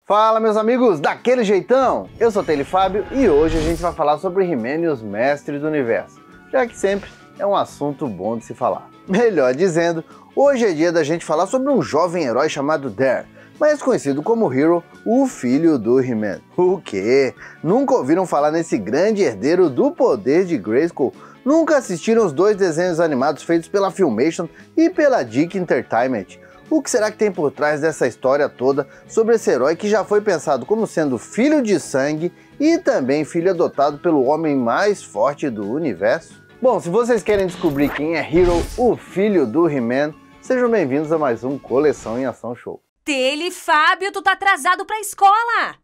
Fala, meus amigos, daquele jeitão! Eu sou Taylor Fábio e hoje a gente vai falar sobre He-Man e os Mestres do Universo, já que sempre é um assunto bom de se falar. Melhor dizendo, hoje é dia da gente falar sobre um jovem herói chamado Dare, mais conhecido como Hero, o filho do He-Man. O quê? Nunca ouviram falar nesse grande herdeiro do poder de Grayskull? Nunca assistiram os dois desenhos animados feitos pela Filmation e pela Dick Entertainment? O que será que tem por trás dessa história toda sobre esse herói que já foi pensado como sendo filho de sangue e também filho adotado pelo homem mais forte do universo? Bom, se vocês querem descobrir quem é Hero, o filho do He-Man, sejam bem-vindos a mais um Coleção em Ação Show. Taylor, Fábio, tu tá atrasado pra escola!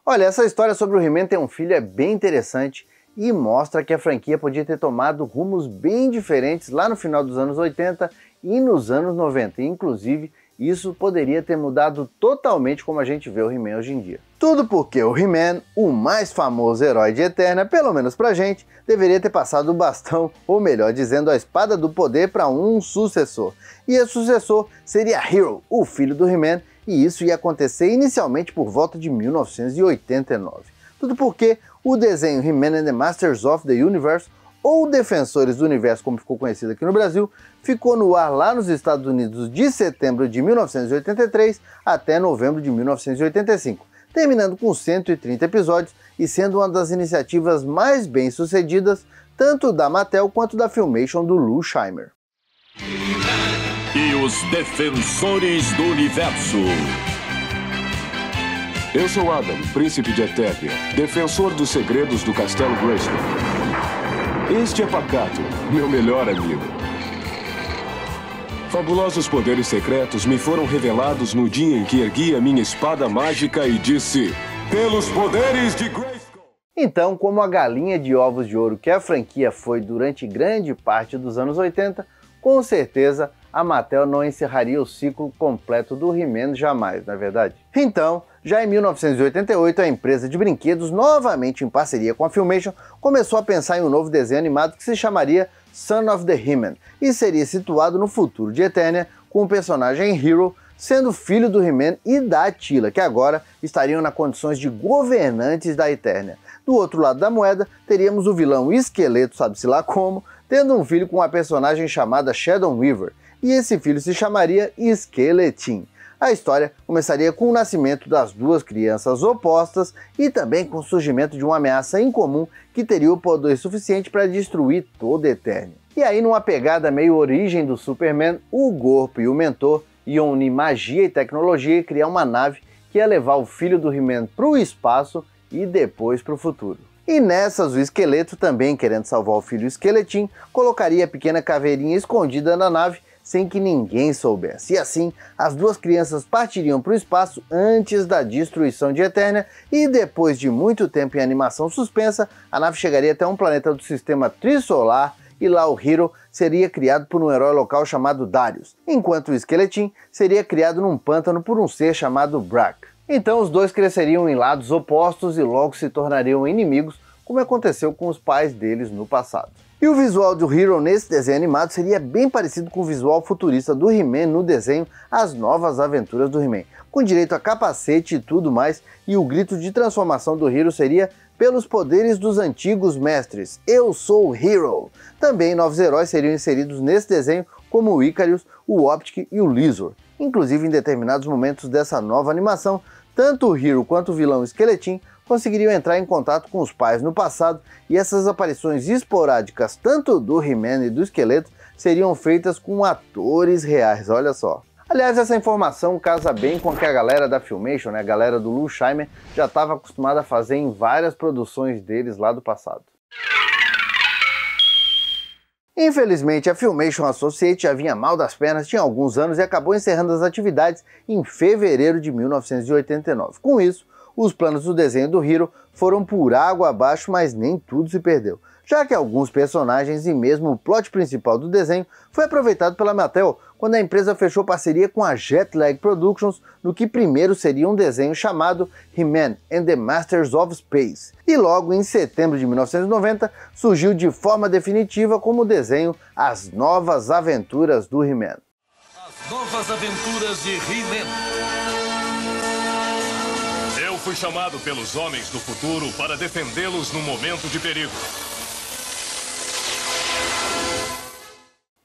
Olha, essa história sobre o He-Man ter um filho é bem interessante e mostra que a franquia podia ter tomado rumos bem diferentes lá no final dos anos 80 e nos anos 90. E, inclusive, isso poderia ter mudado totalmente como a gente vê o He-Man hoje em dia. Tudo porque o He-Man, o mais famoso herói de Eternia, pelo menos pra gente, deveria ter passado o bastão, ou melhor dizendo, a espada do poder para um sucessor. E esse sucessor seria Hero, o filho do He-Man, e isso ia acontecer inicialmente por volta de 1989. Tudo porque o desenho He-Man and the Masters of the Universe, ou Defensores do Universo como ficou conhecido aqui no Brasil, ficou no ar lá nos Estados Unidos de setembro de 1983 até novembro de 1985, terminando com 130 episódios e sendo uma das iniciativas mais bem sucedidas tanto da Mattel quanto da Filmation do Lou Scheimer. E os Defensores do Universo. Eu sou Adam, príncipe de Eternia, defensor dos segredos do Castelo Grayskull. Este é Pacato, meu melhor amigo. Fabulosos poderes secretos me foram revelados no dia em que ergui a minha espada mágica e disse: pelos poderes de Grayskull! Então, como a galinha de ovos de ouro que a franquia foi durante grande parte dos anos 80, com certeza a Mattel não encerraria o ciclo completo do He-Man jamais, não é verdade? Então, já em 1988, a empresa de brinquedos, novamente em parceria com a Filmation, começou a pensar em um novo desenho animado que se chamaria Son of the He-Man e seria situado no futuro de Eternia, com o personagem Hero sendo filho do He-Man e da Attila, que agora estariam nas condições de governantes da Eternia. Do outro lado da moeda, teríamos o vilão Esqueleto, sabe-se lá como, tendo um filho com uma personagem chamada Shadow Weaver, e esse filho se chamaria Skeletin. A história começaria com o nascimento das duas crianças opostas e também com o surgimento de uma ameaça incomum que teria o poder suficiente para destruir toda a Eternia. E aí, numa pegada meio origem do Superman, o Gorpo e o Mentor iam unir magia e tecnologia e criar uma nave que ia levar o filho do He-Man para o espaço e depois para o futuro. E nessas, o Esqueleto, também querendo salvar o filho Skeletin, colocaria a pequena caveirinha escondida na nave sem que ninguém soubesse. E assim, as duas crianças partiriam para o espaço antes da destruição de Eternia e depois de muito tempo em animação suspensa, a nave chegaria até um planeta do sistema Trisolar e lá o Hero seria criado por um herói local chamado Darius, enquanto o Skeletin seria criado num pântano por um ser chamado Brak. Então os dois cresceriam em lados opostos e logo se tornariam inimigos, como aconteceu com os pais deles no passado. E o visual do Hero nesse desenho animado seria bem parecido com o visual futurista do He-Man no desenho As Novas Aventuras do He-Man, com direito a capacete e tudo mais, e o grito de transformação do Hero seria: pelos poderes dos antigos mestres, eu sou o Hero! Também novos heróis seriam inseridos nesse desenho, como o Icarus, o Optic e o Lizor. Inclusive, em determinados momentos dessa nova animação, tanto o Hero quanto o vilão Skeletin conseguiriam entrar em contato com os pais no passado, e essas aparições esporádicas tanto do He-Man e do Esqueleto seriam feitas com atores reais, olha só. Aliás, essa informação casa bem com o que a galera da Filmation, a galera do Lou Scheimer, já estava acostumada a fazer em várias produções deles lá do passado. Infelizmente, a Filmation Associates já vinha mal das pernas tinha alguns anos e acabou encerrando as atividades em fevereiro de 1989. Com isso, os planos do desenho do Hero foram por água abaixo, mas nem tudo se perdeu, já que alguns personagens e mesmo o plot principal do desenho foi aproveitado pela Mattel quando a empresa fechou parceria com a Jetlag Productions no que primeiro seria um desenho chamado He-Man and the Masters of Space. E logo em setembro de 1990 surgiu de forma definitiva como desenho As Novas Aventuras do He-Man. As Novas Aventuras de He-Man. Eu fui chamado pelos homens do futuro para defendê-los no momento de perigo.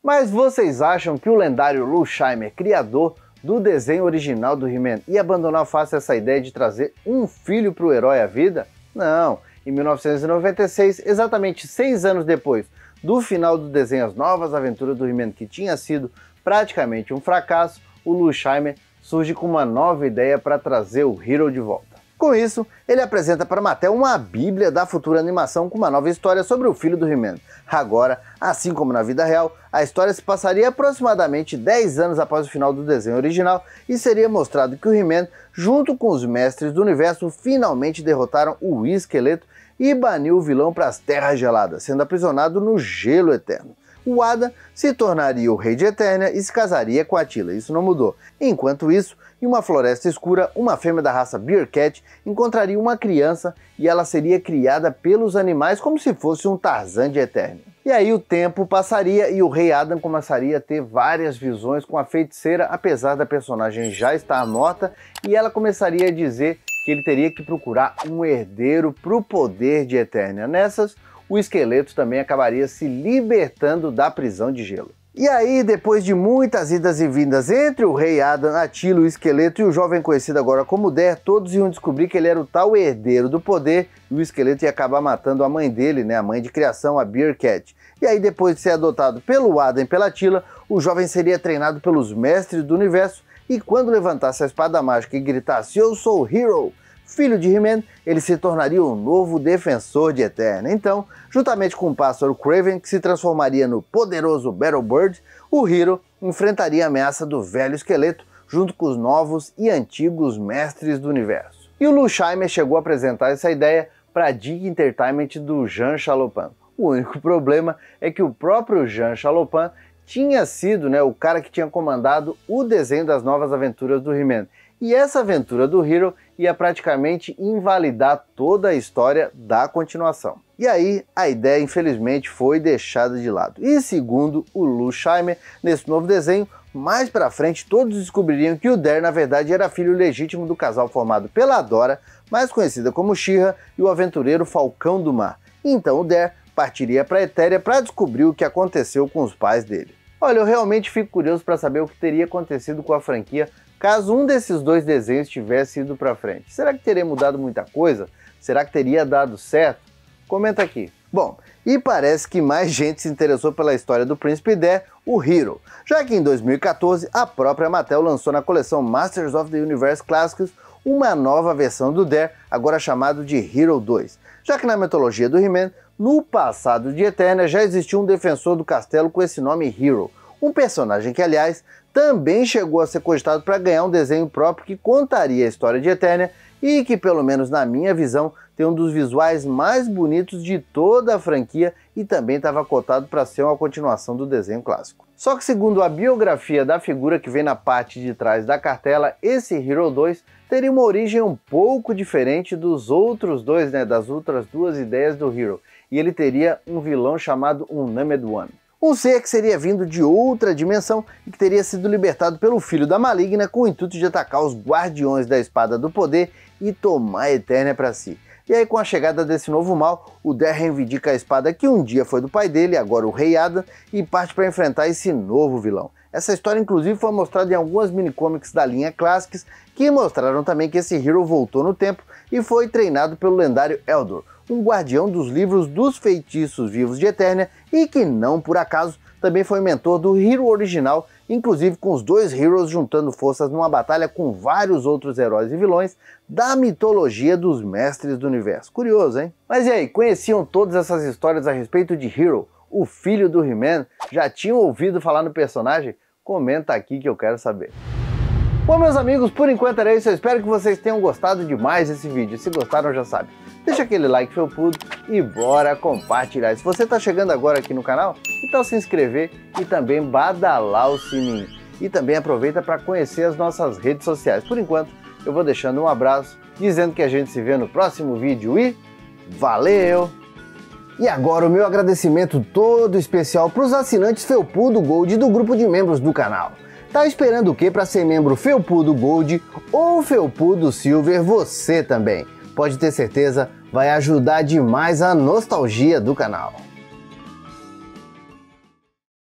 Mas vocês acham que o lendário Lou Scheimer, criador do desenho original do He-Man, ia abandonar fácil essa ideia de trazer um filho para o herói à vida? Não. Em 1996, exatamente 6 anos depois do final do desenho As Novas Aventuras do He-Man, que tinha sido praticamente um fracasso, o Lou Scheimer surge com uma nova ideia para trazer o Hero de volta. Com isso, ele apresenta para Mattel uma bíblia da futura animação com uma nova história sobre o filho do He-Man. Agora, assim como na vida real, a história se passaria aproximadamente 10 anos após o final do desenho original e seria mostrado que o He-Man, junto com os mestres do universo, finalmente derrotaram o Esqueleto e baniu o vilão para as Terras Geladas, sendo aprisionado no Gelo Eterno. O Adam se tornaria o rei de Eternia e se casaria com Attila, isso não mudou. Enquanto isso, em uma floresta escura, uma fêmea da raça Bearcat encontraria uma criança e ela seria criada pelos animais como se fosse um Tarzan de Eternia. E aí o tempo passaria e o rei Adam começaria a ter várias visões com a feiticeira, apesar da personagem já estar morta, e ela começaria a dizer que ele teria que procurar um herdeiro para o poder de Eternia. Nessas, o Esqueleto também acabaria se libertando da prisão de gelo. E aí, depois de muitas idas e vindas entre o rei Adam, Attila, o Esqueleto e o jovem conhecido agora como Der, todos iam descobrir que ele era o tal herdeiro do poder e o Esqueleto ia acabar matando a mãe dele, né, a mãe de criação, a Bearcat. E aí, depois de ser adotado pelo Adam e pela Attila, o jovem seria treinado pelos mestres do universo e quando levantasse a espada mágica e gritasse "Eu sou o Hero", filho de He-Man, ele se tornaria o novo defensor de Eternia. Então, juntamente com o pássaro Kraven, que se transformaria no poderoso Battlebird, o Hero enfrentaria a ameaça do velho Esqueleto, junto com os novos e antigos mestres do universo. E o Lou Scheimer chegou a apresentar essa ideia para a Dig Entertainment do Jean Chalopin. O único problema é que o próprio Jean Chalopin tinha sido, o cara que tinha comandado o desenho das Novas Aventuras do He-Man. E essa aventura do Hero ia praticamente invalidar toda a história da continuação. E aí, a ideia infelizmente foi deixada de lado. E segundo o Lou Scheimer, nesse novo desenho, mais pra frente todos descobririam que o Der na verdade era filho legítimo do casal formado pela Dora, mais conhecida como She-Ra, e o aventureiro Falcão do Mar. Então o Der partiria para Etéria para descobrir o que aconteceu com os pais dele. Olha, eu realmente fico curioso para saber o que teria acontecido com a franquia caso um desses dois desenhos tivesse ido para frente. Será que teria mudado muita coisa? Será que teria dado certo? Comenta aqui. Bom, e parece que mais gente se interessou pela história do Príncipe Der, o Hero, já que em 2014 a própria Mattel lançou na coleção Masters of the Universe Clássicos uma nova versão do Der, agora chamado de Hero 2, já que na mitologia do He-Man, no passado de Eternia já existia um defensor do castelo com esse nome Hero, um personagem que, aliás, também chegou a ser cogitado para ganhar um desenho próprio que contaria a história de Eternia e que, pelo menos na minha visão, tem um dos visuais mais bonitos de toda a franquia e também estava cotado para ser uma continuação do desenho clássico. Só que segundo a biografia da figura que vem na parte de trás da cartela, esse Hero 2 teria uma origem um pouco diferente dos outros dois, das outras duas ideias do Hero, e ele teria um vilão chamado Unnamed One. Um ser que seria vindo de outra dimensão e que teria sido libertado pelo filho da Maligna com o intuito de atacar os Guardiões da Espada do Poder e tomar a Eternia para si. E aí, com a chegada desse novo mal, o Der reivindica a espada que um dia foi do pai dele, agora o Rei Adam, e parte para enfrentar esse novo vilão. Essa história inclusive foi mostrada em algumas minicomics da linha Classics, que mostraram também que esse Hero voltou no tempo e foi treinado pelo lendário Eldor, um guardião dos livros dos feitiços vivos de Eternia e que, não por acaso, também foi mentor do Hero original, inclusive com os dois Heroes juntando forças numa batalha com vários outros heróis e vilões da mitologia dos mestres do universo. Curioso, hein? Mas e aí, conheciam todas essas histórias a respeito de Hero, o filho do He-Man? Já tinham ouvido falar no personagem? Comenta aqui que eu quero saber. Bom, meus amigos, por enquanto era isso. Eu espero que vocês tenham gostado demais desse vídeo. Se gostaram, já sabe, deixa aquele like felpudo e bora compartilhar. Se você está chegando agora aqui no canal, que tal se inscrever e também badalar o sininho? E também aproveita para conhecer as nossas redes sociais. Por enquanto, eu vou deixando um abraço, dizendo que a gente se vê no próximo vídeo e valeu! E agora o meu agradecimento todo especial para os assinantes Felpudo Gold do grupo de membros do canal. Tá esperando o que para ser membro Felpudo Gold ou Felpudo Silver você também? Pode ter certeza, vai ajudar demais a nostalgia do canal.